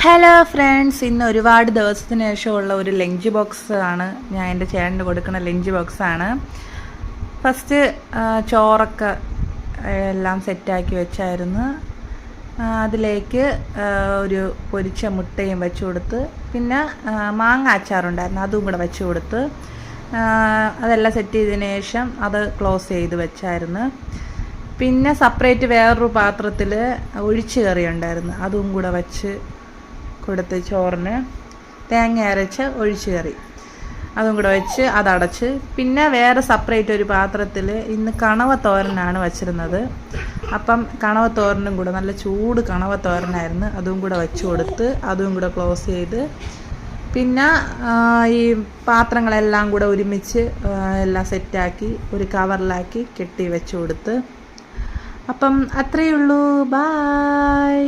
Hello friends, ഇന്ന് ഒരുപാട് ദിവസത്തിന് ശേഷമുള്ള ഒരു ലഞ്ച് ബോക്സ് ആണ്. ഞാൻ എൻ്റെ ചേട്ടന് കൊടുക്കുന്ന ലഞ്ച് ബോക്സാണ്. ഫസ്റ്റ് ചോറൊക്കെ എല്ലാം സെറ്റാക്കി വെച്ചായിരുന്നു. അതിലേക്ക് ഒരു പൊരിച്ച മുട്ടയും വെച്ച് കൊടുത്ത്, പിന്നെ മാങ്ങ അച്ചാറുണ്ടായിരുന്നു, അതും കൂടെ വെച്ച് കൊടുത്ത്, അതെല്ലാം സെറ്റ് ചെയ്തതിന് ശേഷം അത് ക്ലോസ് ചെയ്ത് വെച്ചായിരുന്നു. പിന്നെ സെപ്പറേറ്റ് വേറൊരു പാത്രത്തിൽ ഒഴിച്ച് കറി ഉണ്ടായിരുന്നു, അതും കൂടെ വെച്ച് കൊടുത്ത്, ചോറിന് തേങ്ങ അരച്ച് ഒഴിച്ച് കറി അതും കൂടെ വെച്ച് അതടച്ച്, പിന്നെ വേറെ സെപ്പറേറ്റ് ഒരു പാത്രത്തിൽ ഇന്ന് കണവ തോരനാണ് വച്ചിരുന്നത്. അപ്പം കണവ തോരനും കൂടെ, നല്ല ചൂട് കണവ തോരനായിരുന്നു, അതും കൂടെ വെച്ച് കൊടുത്ത് അതും കൂടെ ക്ലോസ് ചെയ്ത്, പിന്നെ ഈ പാത്രങ്ങളെല്ലാം കൂടെ ഒരുമിച്ച് എല്ലാം സെറ്റാക്കി ഒരു കവറിലാക്കി കെട്ടി വെച്ച് കൊടുത്ത്. അപ്പം അത്രയേ ഉള്ളൂ. ബായ്.